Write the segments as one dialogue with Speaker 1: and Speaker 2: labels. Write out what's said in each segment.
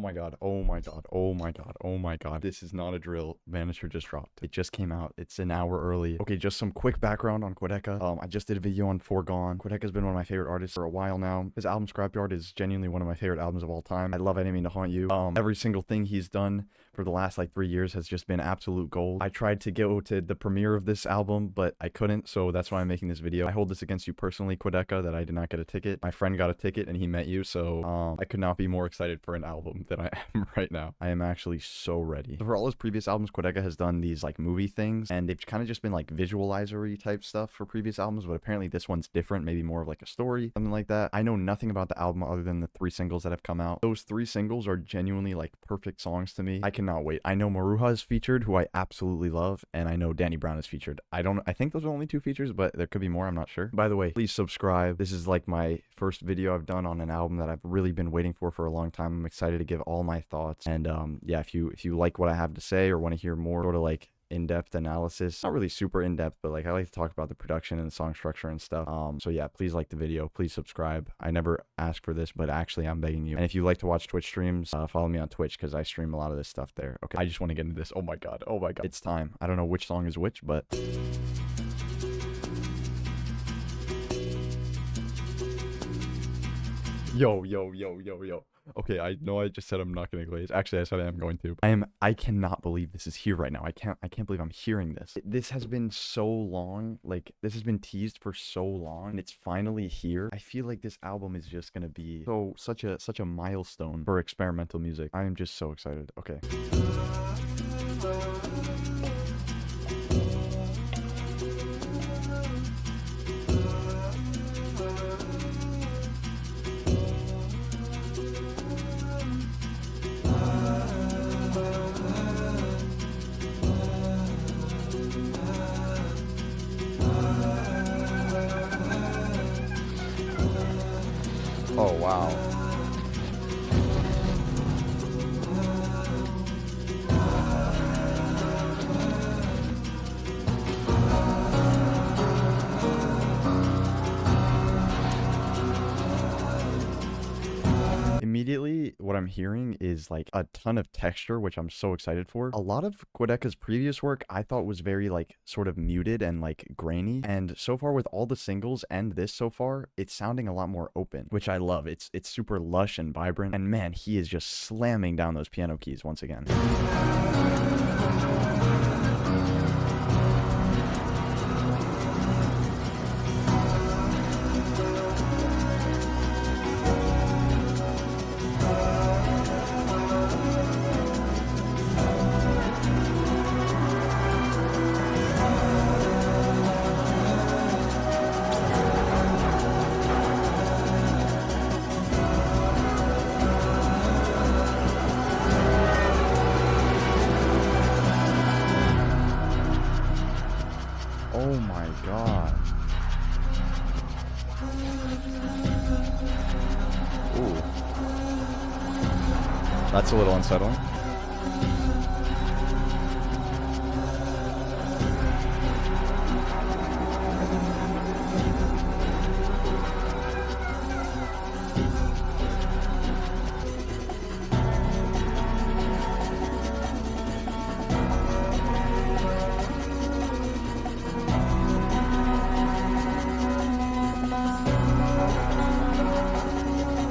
Speaker 1: my god, oh my god, oh my god, oh my god. This is not a drill. Vanisher just dropped. It just came out. It's an hour early. Okay, just some quick background on Quadeca. I just did a video on Foregone. Quadeca's been one of my favorite artists for a while now. His album Scrapyard is genuinely one of my favorite albums of all time. I love I Didn't Mean to Haunt You. Every single thing he's done for the last like 3 years has just been absolute gold. I tried to go to the premiere of this album, but I couldn't, so that's why I'm making this video. I hold this against you personally, Quadeca, that I did not get a ticket. My friend got a ticket and he met you, so I could not be more excited for an album than I am right now. I am actually so ready. So for all his previous albums, Quadeca has done these like movie things, and they've kind of just been like visualizer-y type stuff for previous albums, but apparently this one's different, maybe more of like a story, something like that. I know nothing about the album other than the 3 singles that have come out. Those 3 singles are genuinely like perfect songs to me. I cannot wait. I know Maruha is featured, who I absolutely love, and I know Danny Brown is featured. I think those are only 2 features, but there could be more, I'm not sure. By the way, please subscribe. This is like my first video I've done on an album that I've really been waiting for a long time. I'm excited to give all my thoughts, and yeah, if you like what I have to say or want to hear more sort of like in-depth analysis, not really super in-depth, but like I like to talk about the production and the song structure and stuff. So yeah, please like the video, please subscribe. I never ask for this, but actually I'm begging you. And if you like to watch Twitch streams, follow me on Twitch because I stream a lot of this stuff there. Okay, I just want to get into this. Oh my god, it's time. I don't know which song is which, but yo. Okay, I know I just said I'm not gonna glaze. Actually, I said I am going to. I cannot believe this is here right now. I can't believe I'm hearing this. This has been so long. Like, this has been teased for so long, and it's finally here. I feel like this album is just gonna be such a milestone for experimental music. I am just so excited. Okay. Oh, wow. Immediately, what I'm hearing is like a ton of texture, which I'm so excited for. A lot of Quadeca's previous work I thought was very like sort of muted and like grainy, and so far with all the singles and this so far, it's sounding a lot more open, which I love. It's super lush and vibrant, and man, he is just slamming down those piano keys once again. Oh my god. Ooh. That's a little unsettling.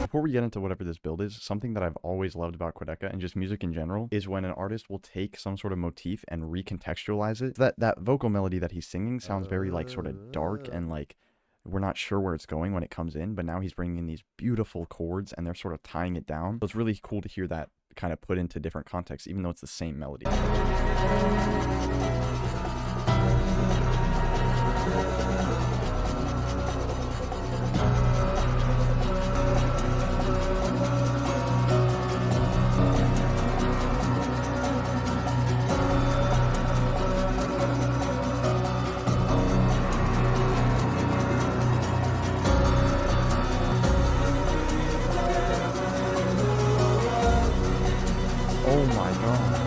Speaker 1: Before we get into whatever this build is, something that I've always loved about Quadeca and just music in general is when an artist will take some sort of motif and recontextualize it. That vocal melody that he's singing sounds very like sort of dark and like we're not sure where it's going when it comes in, but now he's bringing in these beautiful chords and they're sort of tying it down. So it's really cool to hear that kind of put into different contexts, even though it's the same melody. Oh my god.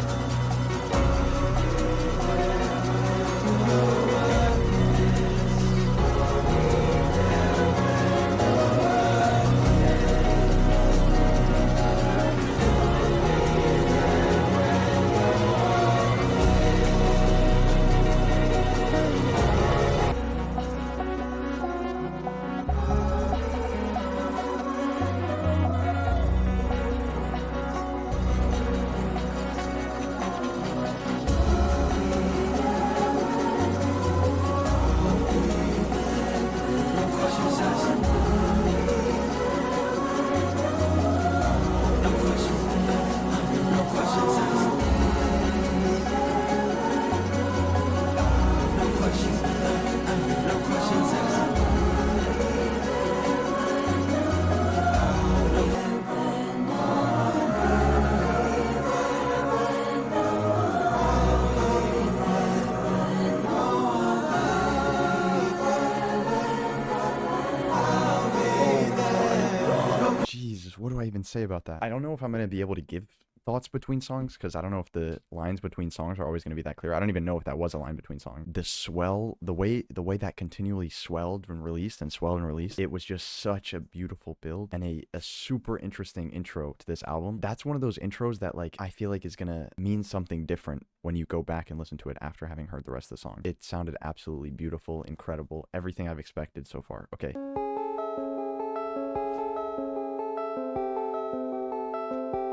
Speaker 1: to say about that. I don't know if I'm going to be able to give thoughts between songs, because I don't know if the lines between songs are always going to be that clear. I don't even know if that was a line between songs. The swell, the way that continually swelled and released, it was just such a beautiful build and a super interesting intro to this album. That's one of those intros that, like, I feel like is going to mean something different when you go back and listen to it after having heard the rest of the song. It sounded absolutely beautiful, incredible, everything I've expected so far. Okay.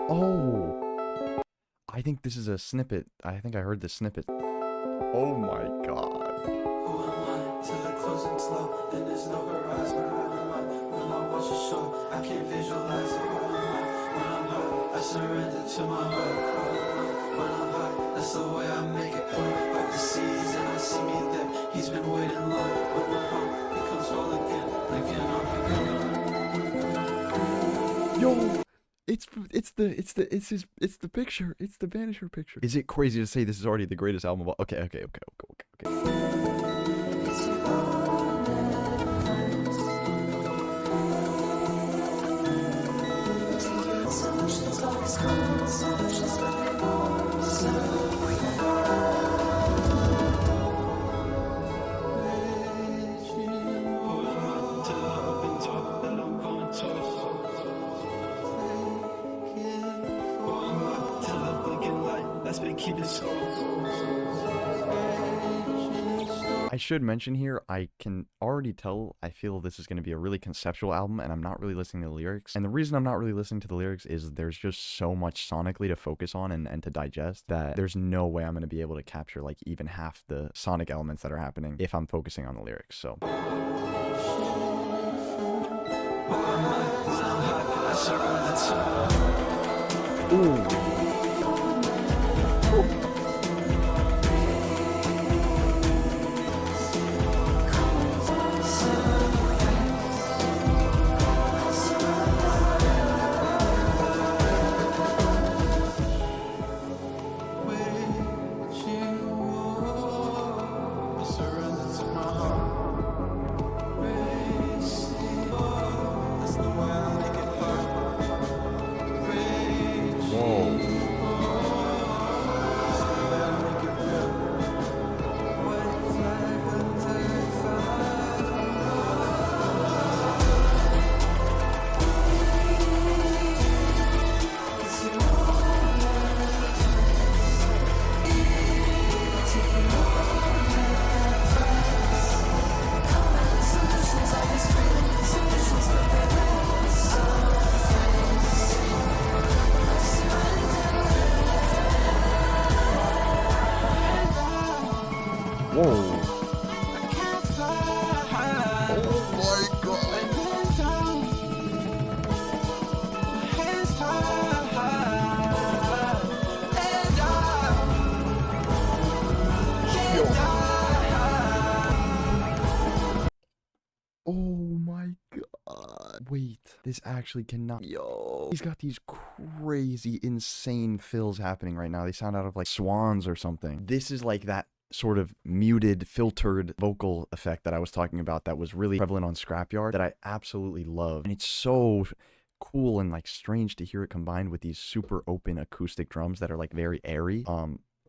Speaker 1: Oh, I think this is a snippet. I think I heard this snippet. Oh my god.
Speaker 2: Who am I? Till the closing slow, then there's no horizon. When I watch a show, I can't visualize it. Who am I? When I'm high, I surrender to my heart. When I'm high, that's the way I make it. Like the seas, and I see me there. He's been waiting long. When the heart becomes whole again,
Speaker 1: Yo, it's the picture. It's the Vanisher picture. Is it crazy to say this is already the greatest album of all? Okay. I should mention here, I can already tell I feel this is going to be a really conceptual album, and I'm not really listening to the lyrics. And the reason I'm not really listening to the lyrics is there's just so much sonically to focus on and to digest that there's no way I'm going to be able to capture like even half the sonic elements that are happening if I'm focusing on the lyrics. So ooh. Wait, this actually cannot. Yo, he's got these crazy, insane fills happening right now. They sound out of like swans or something. This is like that sort of muted, filtered vocal effect that I was talking about that was really prevalent on Scrapyard that I absolutely love. And it's so cool and like strange to hear it combined with these super open acoustic drums that are like very airy.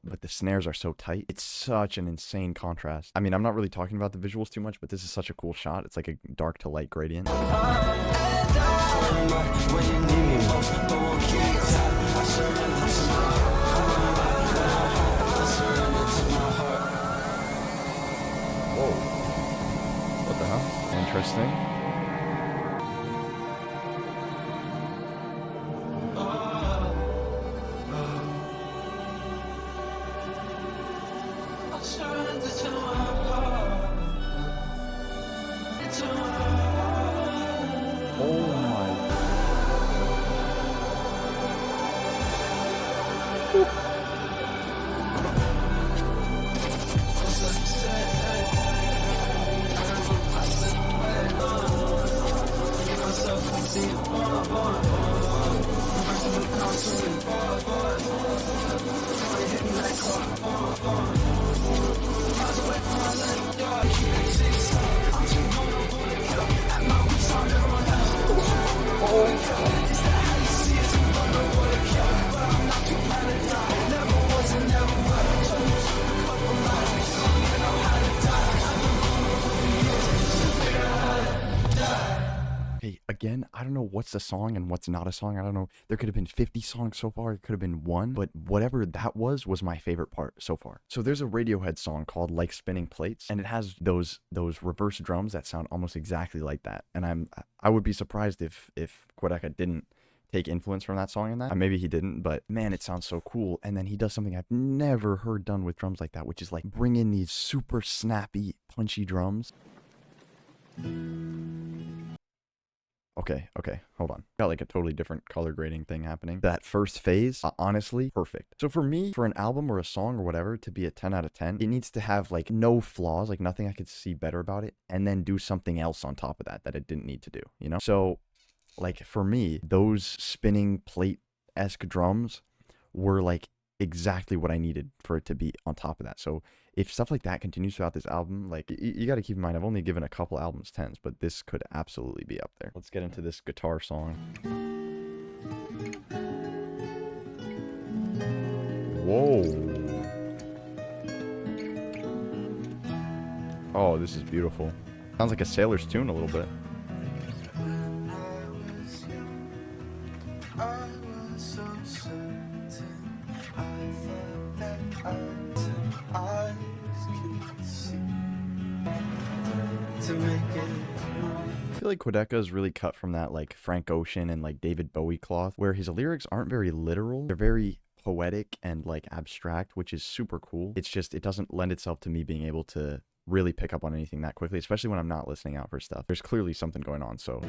Speaker 1: But the snares are so tight. It's such an insane contrast. I mean, I'm not really talking about the visuals too much, but this is such a cool shot. It's like a dark to light gradient. Whoa. What the hell? Interesting. I don't know what's a song and what's not a song. I don't know. There could have been 50 songs so far. It could have been one, but whatever that was my favorite part so far. So there's a Radiohead song called Like Spinning Plates, and it has those reverse drums that sound almost exactly like that. And I would be surprised if Quadeca didn't take influence from that song in that. Maybe he didn't, but man, it sounds so cool. And then he does something I've never heard done with drums like that, which is like bring in these super snappy, punchy drums. Okay, hold on. Got like a totally different color grading thing happening. That first phase, honestly, perfect. So for me, for an album or a song or whatever to be a 10 out of 10, it needs to have like no flaws, like nothing I could see better about it, and then do something else on top of that it didn't need to do, you know? So like for me, those spinning plate-esque drums were like exactly what I needed for it to be on top of that. So if stuff like that continues throughout this album, like you got to keep in mind, I've only given a couple albums 10s, but this could absolutely be up there. Let's get into this guitar song. Whoa. Oh, this is beautiful. Sounds like a sailor's tune a little bit. I feel like Quadeca is really cut from that like Frank Ocean and like David Bowie cloth, where his lyrics aren't very literal. They're very poetic and like abstract, which is super cool. It's just, it doesn't lend itself to me being able to really pick up on anything that quickly, especially when I'm not listening out for stuff. There's clearly something going on, so.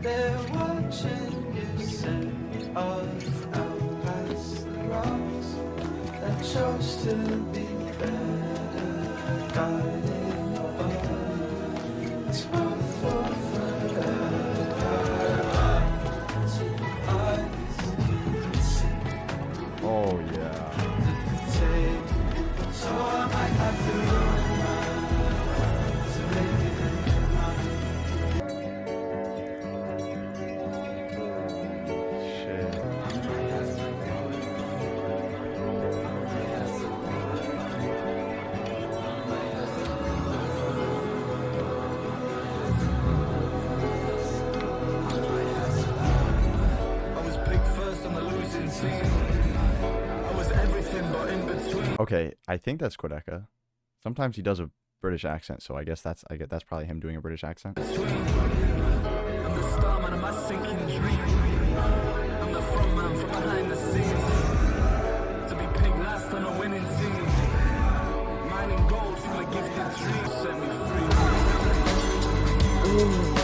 Speaker 1: They're watching you set off out past the rocks that chose to be better guided. Oh yeah. So I might have to run to make it. Okay, I think that's Quadeca. Sometimes he does a British accent, so I guess that's probably him doing a British accent.
Speaker 2: I'm the starman of my sinking dream. I'm the front man from behind the scenes. To be picked last on a winning team. Mining gold from a gifted tree. Set me free. Ooh.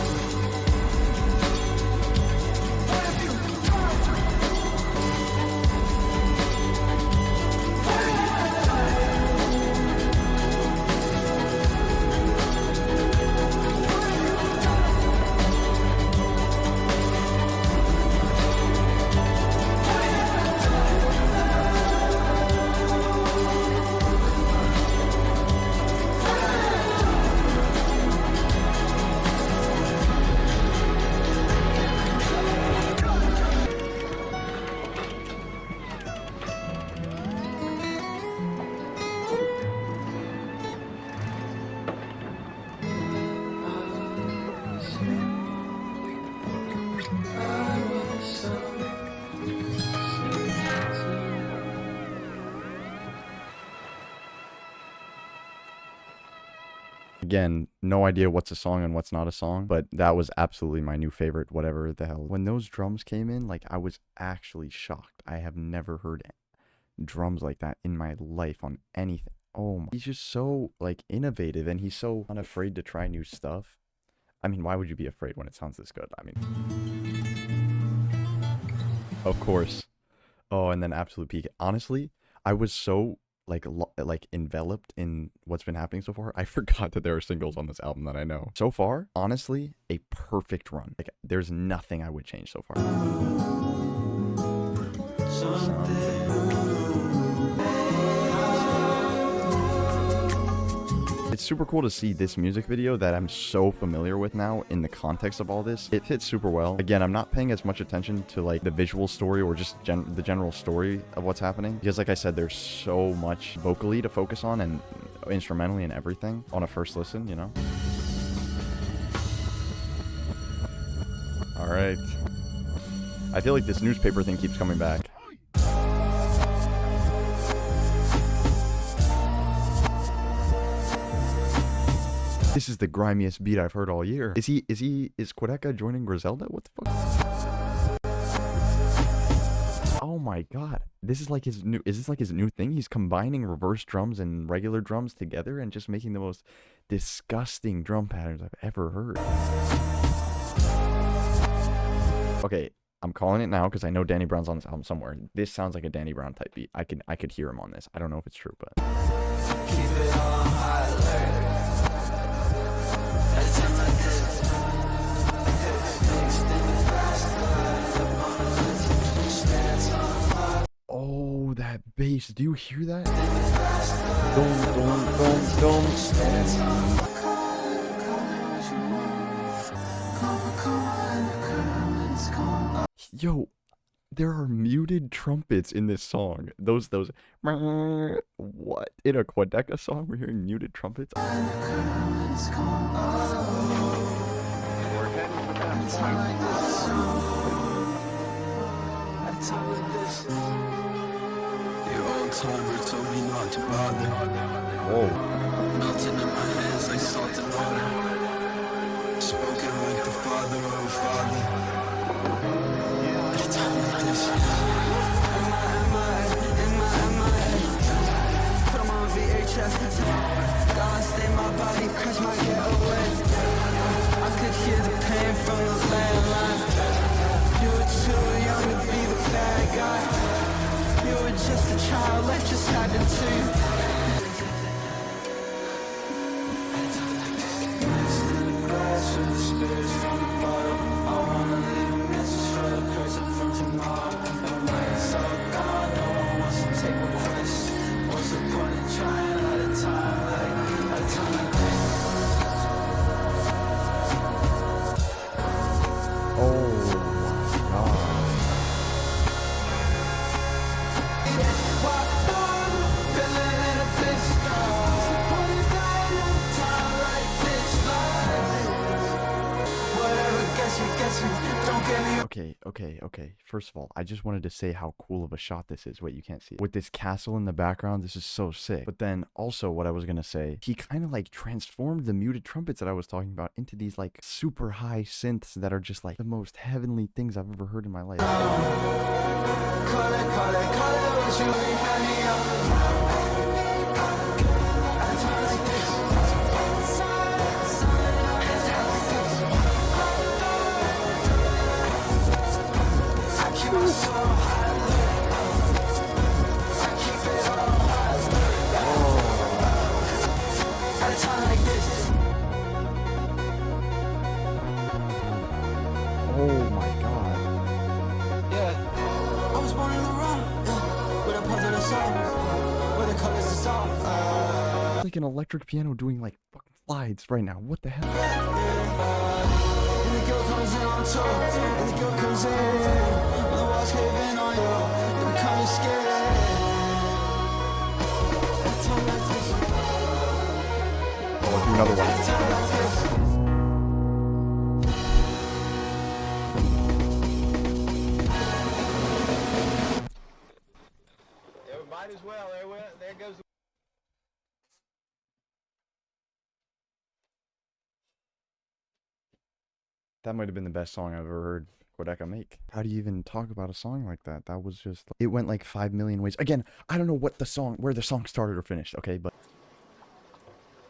Speaker 1: Again, no idea what's a song and what's not a song, but that was absolutely my new favorite, whatever the hell. When those drums came in, like, I was actually shocked. I have never heard drums like that in my life on anything. Oh my. He's just so, like, innovative, and he's so unafraid to try new stuff. I mean, why would you be afraid when it sounds this good? I mean, of course. Oh, and then absolute peak. Honestly, I was so like enveloped in what's been happening so far, I forgot that there are singles on this album that I know. So far, honestly, a perfect run. Like, there's nothing I would change so far. It's super cool to see this music video that I'm so familiar with now in the context of all this. It fits super well. Again, I'm not paying as much attention to like the visual story or just the general story of what's happening, because like I said, there's so much vocally to focus on and instrumentally and everything on a first listen, you know? Alright. I feel like this newspaper thing keeps coming back. This is the grimiest beat I've heard all year. Is Quadeca joining Griselda? What the fuck? Oh my god. Is this like his new thing? He's combining reverse drums and regular drums together and just making the most disgusting drum patterns I've ever heard. Okay, I'm calling it now because I know Danny Brown's on this album somewhere. This sounds like a Danny Brown type beat. I could hear him on this. I don't know if it's true, but
Speaker 2: Keep it on high alert. At a time like this, extended flashlight.
Speaker 1: oh, that bass. Do you hear that? Yo, there are muted trumpets in this song. Those what? In a Quadeca song we're hearing muted trumpets?
Speaker 2: We're heading for that point. At a time like this, your old timer told me not to bother.
Speaker 1: Whoa.
Speaker 2: Melting in my hands like salt and water. Spoken like the father of a father. At a time like this, am I? Put 'em on VHS. God stay my body, crash my getaway. I could hear the pain from the landline. You were too young to be the bad guy. You were just a child, life just happened to you.
Speaker 1: Okay. First of all, I just wanted to say how cool of a shot this is. Wait, you can't see it. With this castle in the background, this is so sick. But then also what I was gonna say, he kind of like transformed the muted trumpets that I was talking about into these like super high synths that are just like the most heavenly things I've ever heard in my life. Oh my god.
Speaker 2: Yeah. I was born in the wrong. With a puzzle to solve. Where the colors to solve.
Speaker 1: It's like an electric piano doing like fucking slides right now. What the hell?
Speaker 2: And the girl comes in on tour. And the girl comes in. When the walls cave in on you. You become scared.
Speaker 1: Oh, I'll do another one.
Speaker 3: Might as well. There goes the
Speaker 1: That might have been the best song I've ever heard Quadeca make. How do you even talk about a song like that? That was just, it went like 5 million ways. Again, I don't know where the song started or finished, okay? But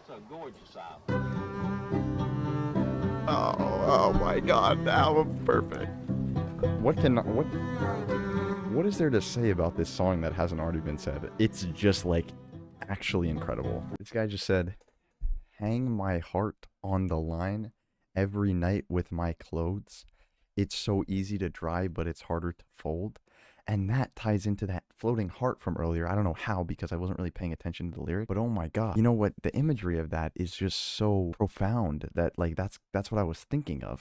Speaker 3: it's a gorgeous album.
Speaker 1: oh my god, the album's perfect. What is there to say about this song that hasn't already been said? It's just like actually incredible. This guy just said, "Hang my heart on the line every night with my clothes. It's so easy to dry, but it's harder to fold." And that ties into that floating heart from earlier. I don't know how, because I wasn't really paying attention to the lyric, but oh my god. You know what? The imagery of that is just so profound that like that's what I was thinking of.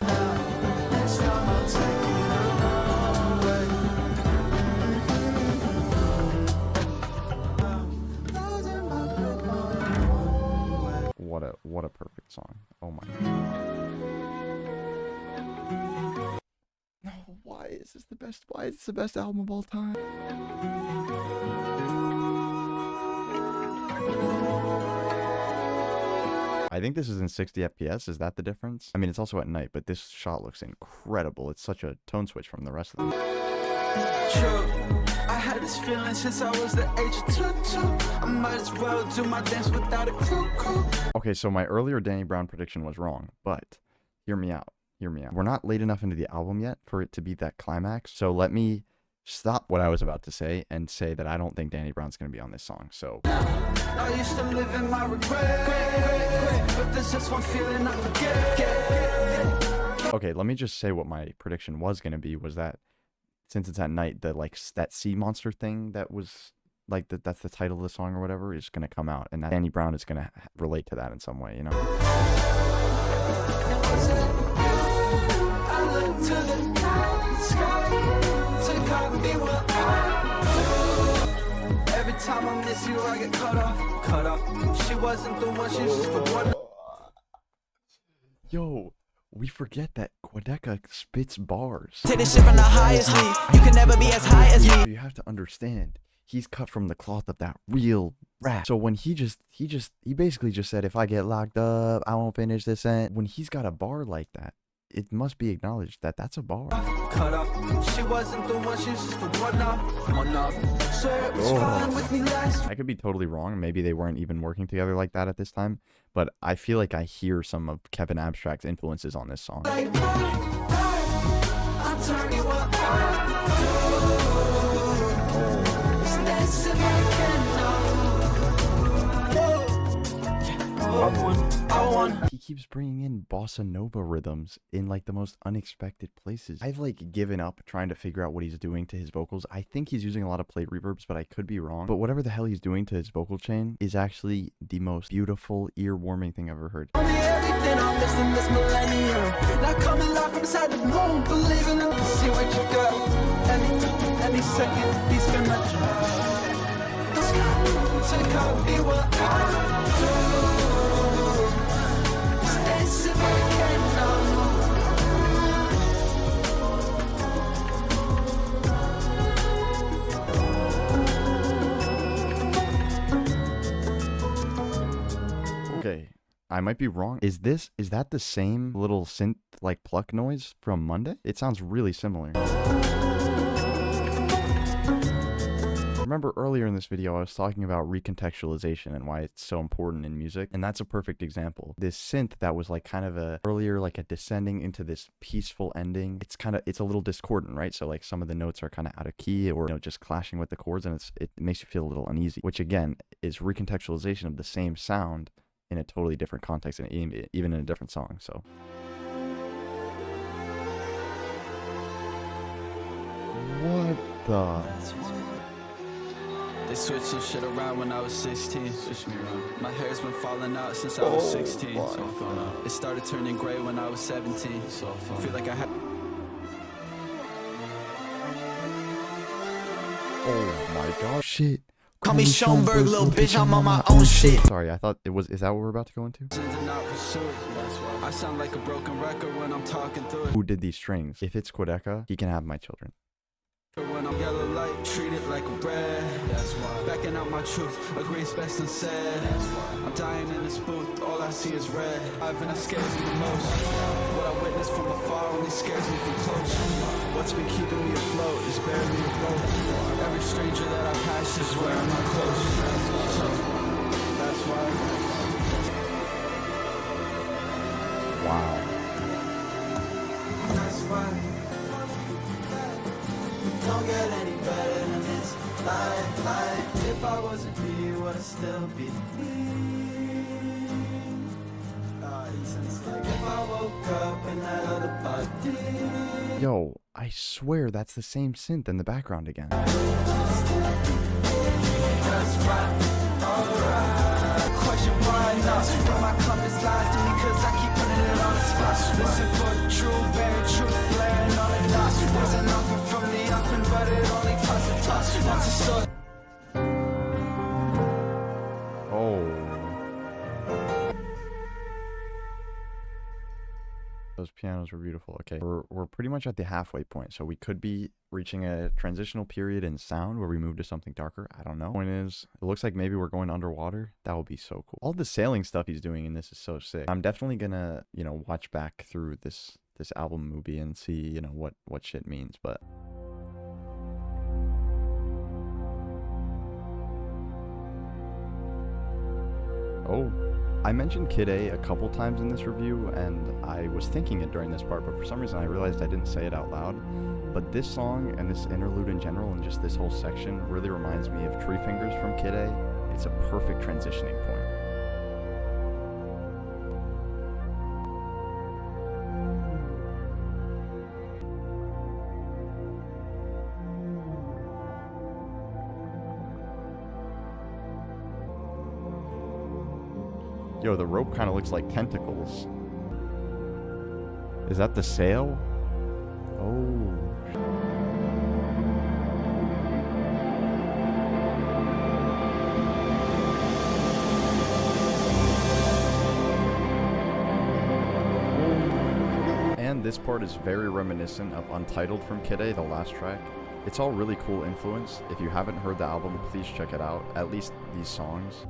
Speaker 1: What a perfect song. Oh my god. is this the best? Why is this the best album of all time? I think this is in 60 FPS. Is that the difference? I mean, it's also at night, but this shot looks incredible. It's such a tone switch from the rest of them.
Speaker 2: True. I had this feeling since I was the age of 2. I might as well do my dance without a crew.
Speaker 1: Okay, so my earlier Danny Brown prediction was wrong, but hear me out. Hear me out. We're not late enough into the album yet for it to be that climax. So let me stop what I was about to say and say that I don't think Danny Brown's going to be on this song. So
Speaker 2: I used to live in my regret, but there's just one feeling I forget.
Speaker 1: okay, let me just say what my prediction was going to be was that since it's at night, the that sea monster thing that was like that's the title of the song or whatever is going to come out, and that Danny Brown is going to relate to that in some way, you know.
Speaker 2: I look to the night sky to copy what I do. Every time I miss you, I get cut off. She wasn't the one, she was just the one.
Speaker 1: Yo, we forget that Quadeca spits bars.
Speaker 4: Take this shit from the highest league. You can never be as high as me.
Speaker 1: You have to understand, he's cut from the cloth of that real rap. So when he basically just said, if I get locked up, I won't finish this sentence. When he's got a bar like that, it must be acknowledged that that's a bar.
Speaker 2: Cut up. She wasn't the one, she was just the one up. Swear it was fine with me last.
Speaker 1: I could be totally wrong. Maybe they weren't even working together like that at this time. But I feel like I hear some of Kevin Abstract's influences on this song.
Speaker 2: Like, I'll tell you what I do. It's dancing like I want.
Speaker 1: He keeps bringing in bossa nova rhythms in like the most unexpected places. I've like given up trying to figure out what he's doing to his vocals. I think he's using a lot of plate reverbs, but I could be wrong. But whatever the hell he's doing to his vocal chain is actually the most beautiful, ear-warming thing I've ever heard.
Speaker 2: Everything I'm missing this millennium. Not coming live from inside the moon. Believing in see what you got. Any second, he's gonna try to copy what I do.
Speaker 1: Okay, I might be wrong. Is that the same little synth like pluck noise from Monday? It sounds really similar. Remember earlier in this video I was talking about recontextualization and why it's so important in music, and that's a perfect example. This synth that was like kind of a earlier like a descending into this peaceful ending, it's a little discordant, right? So like some of the notes are kind of out of key or just clashing with the chords, and it makes you feel a little uneasy, which again is recontextualization of the same sound in a totally different context and even in a different song. So what the?
Speaker 5: They switched some shit around when I was 16. My hair's been falling out since I was 16. It started turning gray when I was 17. I feel like I had.
Speaker 1: Oh my gosh, shit.
Speaker 4: Call me Schoenberg, little bitch, I'm on my own shit.
Speaker 1: Sorry, I thought is that what we're about to go into?
Speaker 5: I sound like a broken record when I'm talking through it.
Speaker 1: Who did these strings? If it's Quadeca, he can have my children.
Speaker 5: When I'm yellow light, treat it like a red. That's why. Backing out my truth, agree's best unsaid. That's why. I'm dying in this booth, all I see is red. I've been scares me the most. What I witness from afar only scares me from close. What's been keeping me afloat is barely a boat. Every stranger that I pass is wearing my clothes. That's why.
Speaker 1: Wow.
Speaker 2: That's why. Don't get any better than this life. If I wasn't here, would I still be me? It's like if I woke up in that other body.
Speaker 1: Yo, I swear that's the same synth in the background again.
Speaker 2: That's right, alright. Question why not? When my compass lies to me, cause I keep putting it on the spot. Listen for the truth, very true, blaring on the dots. Wasn't nothing from the open, but it only toss and toss. Once it's so.
Speaker 1: Oh. Those pianos were beautiful. Okay, we're pretty much at the halfway point, so we could be reaching a transitional period in sound where we move to something darker. I don't know. Point is, it looks like maybe we're going underwater. That would be so cool. All the sailing stuff he's doing in this is so sick. I'm definitely gonna, you know, watch back through this album movie and see, you know, what shit means, but oh, I mentioned Kid A couple times in this review, and I was thinking it during this part, but for some reason I realized I didn't say it out loud. But this song and this interlude in general and just this whole section really reminds me of Tree Fingers from Kid A. It's a perfect transitioning point. Yo, the rope kind of looks like tentacles. Is that the sail? Oh. And this part is very reminiscent of Untitled from Kid A, the last track. It's all really cool influence. If you haven't heard the album, please check it out. At least these songs.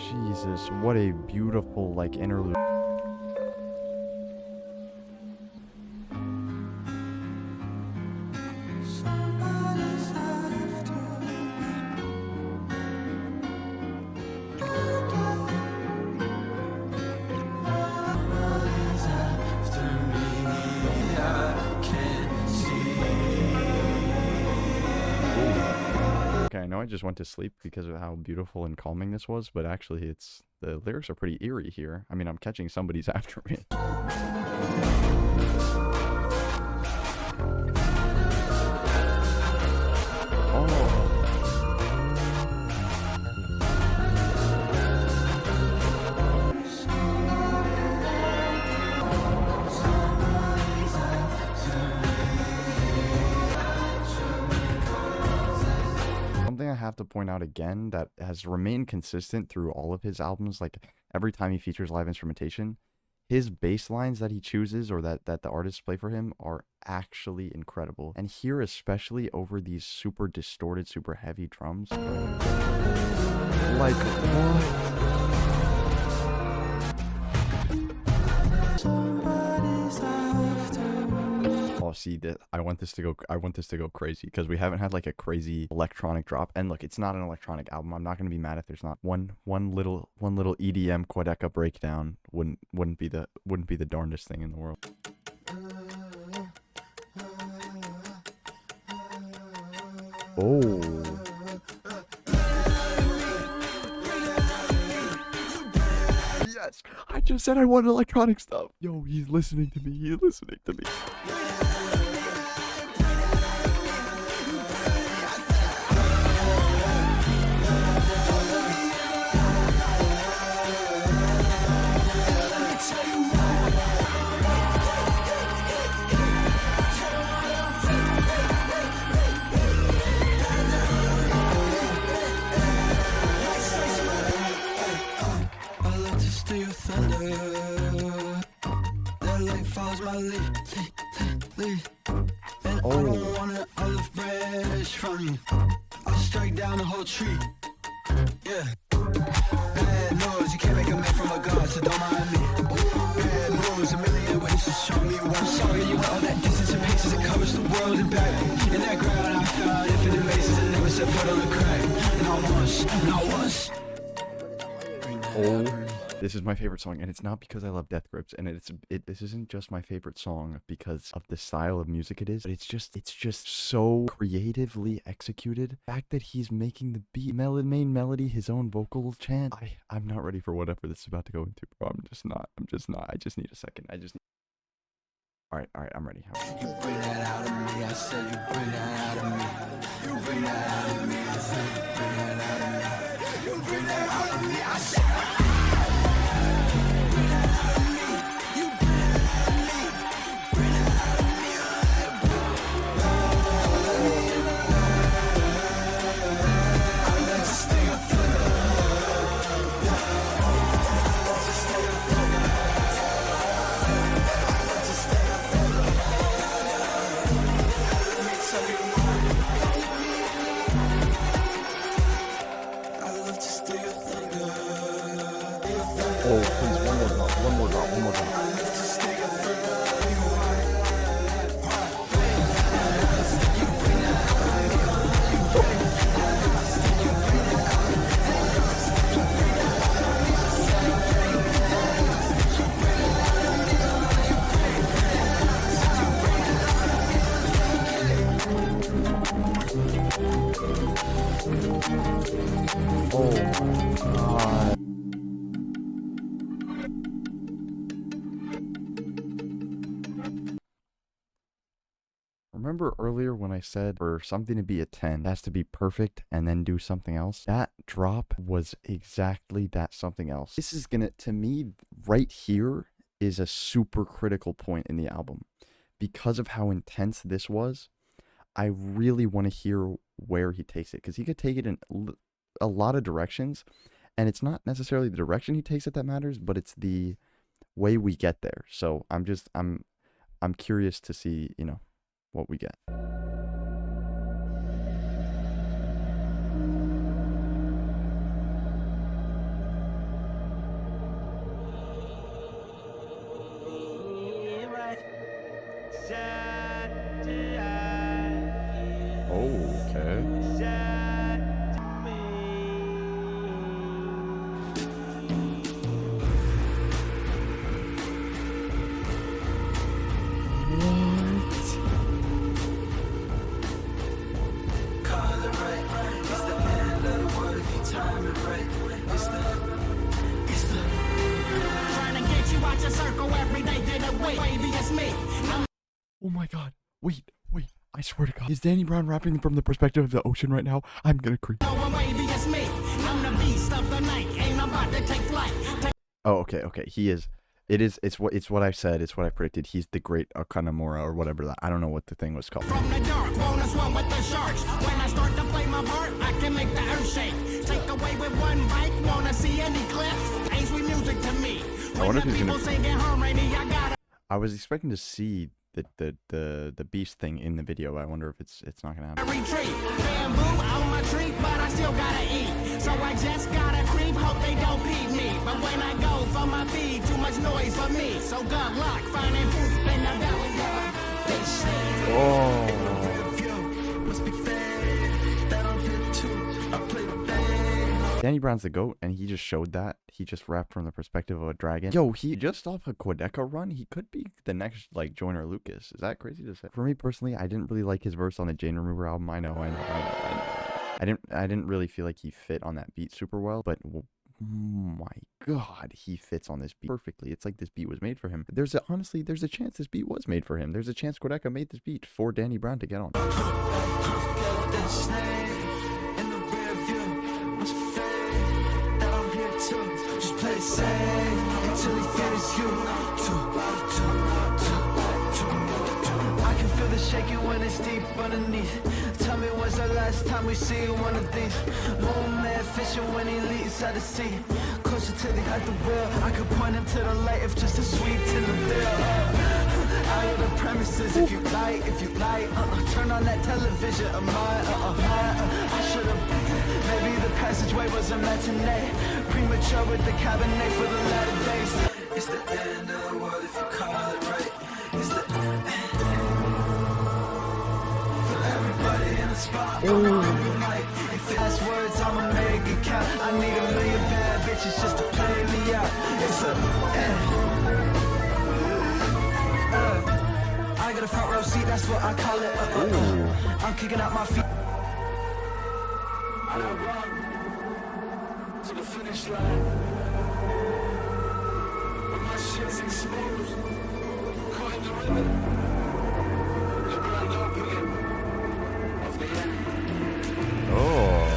Speaker 1: Jesus, what a beautiful, like, interlude. I know I just went to sleep because of how beautiful and calming this was, but actually the lyrics are pretty eerie here. I mean, I'm catching somebody's after me. Something I have to point out again that has remained consistent through all of his albums, like every time he features live instrumentation, his bass lines that he chooses or that the artists play for him are actually incredible. And here especially over these super distorted, super heavy drums. Like, what? Oh, see that I want this to go crazy because we haven't had like a crazy electronic drop. And look, it's not an electronic album. I'm not gonna be mad if there's not one little EDM Quadeca breakdown wouldn't be the darndest thing in the world. Oh. Yes, I just said I wanted electronic stuff. Yo, he's listening to me. He's listening to me.
Speaker 2: I don't want an olive branch from you. I'll strike down the whole tree. Yeah. Bad news, you can't make a man from a god, so don't mind me. Bad moves, a million ways to show me what I'm sorry. You went all that distance and paces, it covers the world and back. In that ground I found infinite mazes and never set foot on the crack. Not once.
Speaker 1: Oh. This is my favorite song, and it's not because I love Death Grips, and this isn't just my favorite song because of the style of music it is, but it's just so creatively executed. The fact that he's making the beat, main melody, his own vocal chant. I'm not ready for whatever this is about to go into, bro. I'm just not. I just need a second. Alright, I'm ready.
Speaker 2: You bring that out of me, I said you bring that out of me. You bring that out of me, I said you bring that out of me. You bring that out of me, I said.
Speaker 1: remember earlier when I said for something to be a 10, it has to be perfect and then do something else? That drop was exactly that something else. This is gonna, to me, right here is a super critical point in the album. Because of how intense this was, I really want to hear where he takes it, because he could take it in a lot of directions, and it's not necessarily the direction he takes it that matters, but it's the way we get there. So I'm curious to see, you know, what we get. Oh, okay. Oh my god. Wait. I swear to God. Is Danny Brown rapping from the perspective of the ocean right now? I'm gonna creep. Oh, okay. He is. It's what I said. It's what I predicted. He's the great Akanamura or whatever that. I don't know what the thing was called.
Speaker 6: From the dark, wanna swim with the sharks. When I start to play my part, I can make the earth shake. Take away with one bite, wanna see any clips? Ain't sweet music to me.
Speaker 1: I wonder if he's
Speaker 6: people sing in harmony, I gotta.
Speaker 1: I was expecting to see the beast thing in the video. I wonder if it's not gonna happen.
Speaker 6: Retreat, bamboo on my tree, but I still gotta eat. So I just gotta creep, hope they don't beat me. But when I go for my feed, too much noise for me. So good luck finding food in the valley. They say,
Speaker 1: Oh. Danny Brown's the GOAT, and he just showed that. He just rapped from the perspective of a dragon. Yo, he just off a Quadeca run, he could be the next, like, Joyner Lucas. Is that crazy to say? For me personally, I didn't really like his verse on the Jane Remover album. I know. I didn't really feel like he fit on that beat super well, but oh my god, he fits on this beat perfectly. It's like this beat was made for him. Honestly, there's a chance this beat was made for him. There's a chance Quadeca made this beat for Danny Brown to get on.
Speaker 2: Just play it safe until he finishes you. I can feel the shaking when it's deep underneath. Tell me when's the last time we see one of these. Moon man fishing when he leaves out the sea. Closer till he got the wheel. I could point him to the light if just a sweet in the bill. Out of the premises, if you like, turn on that television of mine, I should've, maybe the passageway was a matinee, premature with the cabinet for the latter days. It's the end of the world if you call it right. It's the end. For everybody in the spot, if last words, I'ma make it count. I need 1 million bad bitches just to play me out. It's the end. I got a front row seat, that's what I call it. I'm kicking out my feet. I run to the finish line. When my shit's exposed, caught in the ribbon, the grand opening of the end.
Speaker 1: Oh.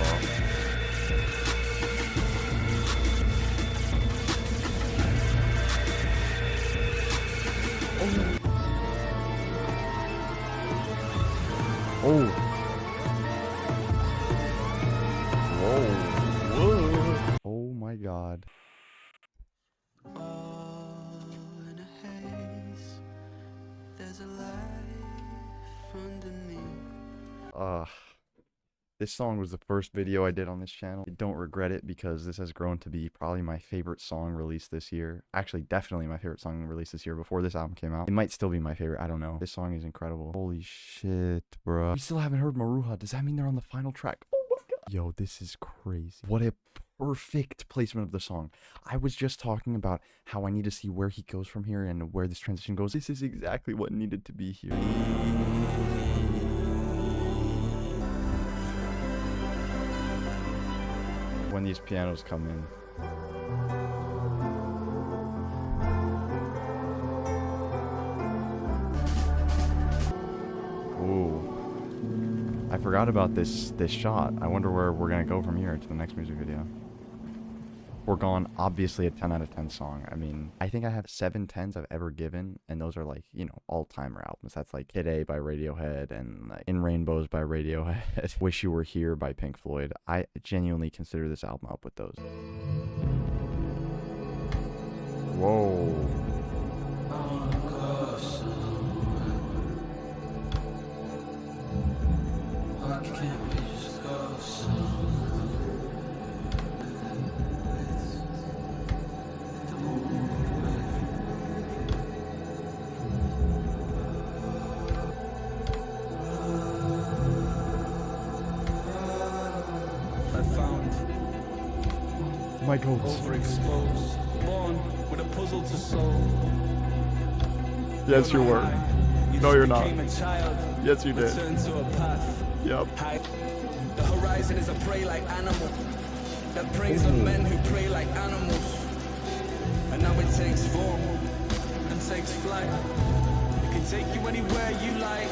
Speaker 1: Oh. Whoa. Oh my god.
Speaker 2: All in a haze, there's a life underneath.
Speaker 1: This song was the first video I did on this channel. I don't regret it because this has grown to be probably my favorite song released this year. Actually, definitely my favorite song released this year before this album came out. It might still be my favorite. I don't know. This song is incredible. Holy shit, bro. We still haven't heard Maruha. Does that mean they're on the final track? Oh my god. Yo, this is crazy. What a perfect placement of the song. I was just talking about how I need to see where he goes from here and where this transition goes. This is exactly what needed to be here. When these pianos come in. Ooh. forgot about this shot. I wonder where we're gonna go from here to the next music video. Foregone, obviously a 10 out of 10 song. I mean, I think I have 7 10s I've ever given, and those are like, you know, all-timer albums. That's like Kid A by Radiohead and like In Rainbows by Radiohead, Wish You Were Here by Pink Floyd. I genuinely consider this album up with those. Whoa. My goals.
Speaker 5: Overexposed, born with a puzzle to solve.
Speaker 1: Yes, you were. No, you're not.
Speaker 5: Became a child,
Speaker 1: Yes, you did.
Speaker 5: returned to a path.
Speaker 1: Yep.
Speaker 5: The horizon is a prey like animal that preys on men who prey like animals. And now it takes form and takes flight. It can take you anywhere you like.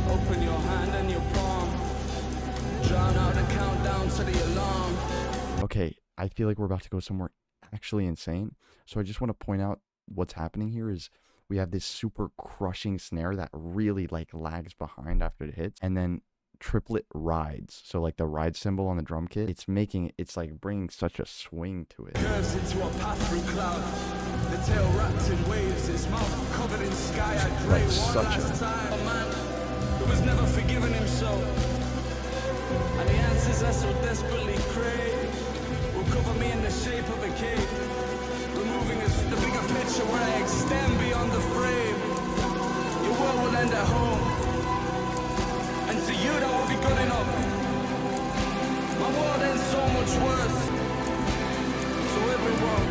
Speaker 5: Open your hand and your palm. Drown out the countdown to the alarm.
Speaker 1: Okay, I feel like we're about to go somewhere actually insane. So I just want to point out what's happening here is we have this super crushing snare that really like lags behind after it hits, and then triplet rides. So like the ride cymbal on the drum kit, it's like bringing such a swing to it.
Speaker 5: Curves into a path through clouds. The tail wrapped in waves, its mouth covered in sky. I pray
Speaker 1: That's
Speaker 5: one
Speaker 1: such
Speaker 5: last time. A man who has never forgiven himself. And the answers I so desperately crave will cover me in the shape of a cave, removing the bigger picture where I extend beyond the frame. Your world will end at home, and to you that will be good enough. My world ends so much worse. So everyone,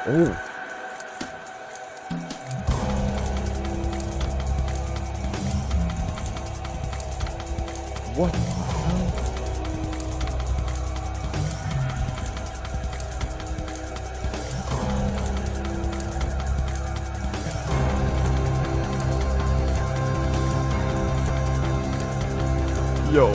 Speaker 1: Oh. What the hell? Yo.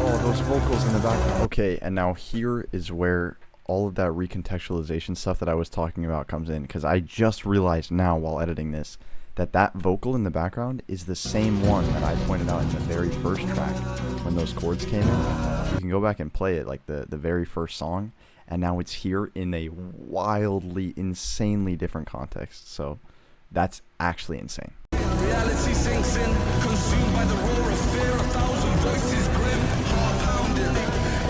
Speaker 1: Oh, those vocals in the background. Okay, and now here is where all of that recontextualization stuff that I was talking about comes in, because I just realized now while editing this that vocal in the background is the same one that I pointed out in the very first track when those chords came in. You can go back and play it, like the very first song, and now it's here in a wildly, insanely different context. So that's actually insane.
Speaker 5: reality sinks in, consumed by the roar of fear. 1,000 voices grim, heart pounding.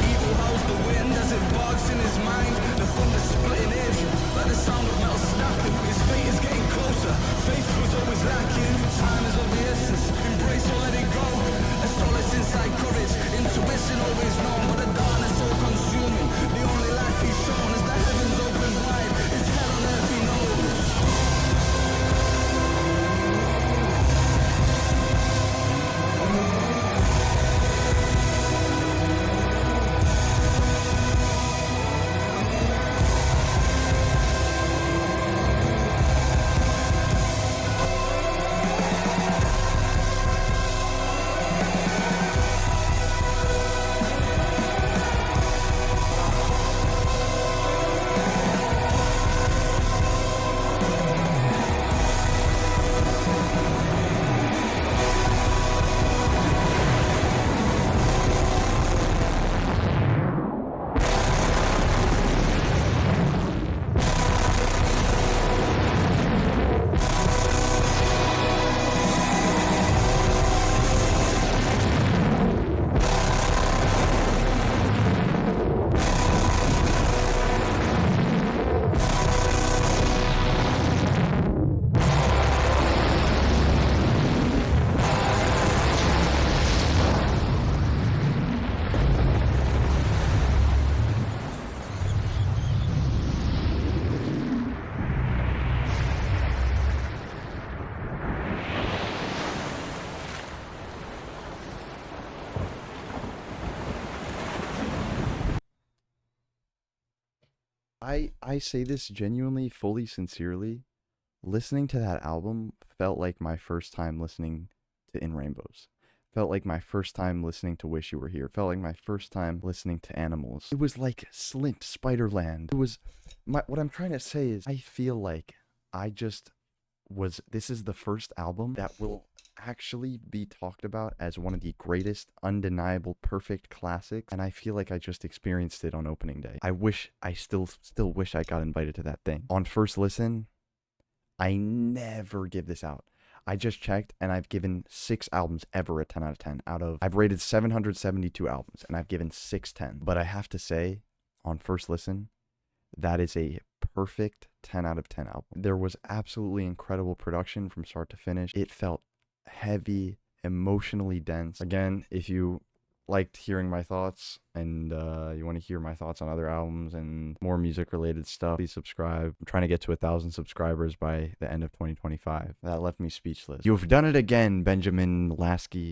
Speaker 5: Evil howls the wind as it barks in his mind. The thunder splitting edge, like the sound of metal snapping. His fate is getting closer, faith was always lacking. Time is of the essence, embrace or let it go. A solace inside courage, intuition always known. But the darkness so consuming, the only life he's shown is the heavens open wide. It's hell on earth he knows.
Speaker 1: I say this genuinely, fully, sincerely. Listening to that album felt like my first time listening to In Rainbows. Felt like my first time listening to Wish You Were Here. Felt like my first time listening to Animals. It was like Slint, Spiderland. It was what I'm trying to say is I feel like this is the first album that will actually be talked about as one of the greatest, undeniable, perfect classics, and I feel like I just experienced it on opening day. I still wish I got invited to that thing. On first listen, I never give this out. I just checked, and I've given 6 albums ever a 10 out of 10. I've rated 772 albums, and I've given 6 10. But I have to say, on first listen, that is a perfect 10 out of 10 album. There was absolutely incredible production from start to finish. It felt heavy, emotionally dense. Again, if you liked hearing my thoughts and you want to hear my thoughts on other albums and more music related stuff, please subscribe. I'm trying to get to 1,000 subscribers by the end of 2025. That left me speechless. You've done it again, Benjamin Lasky.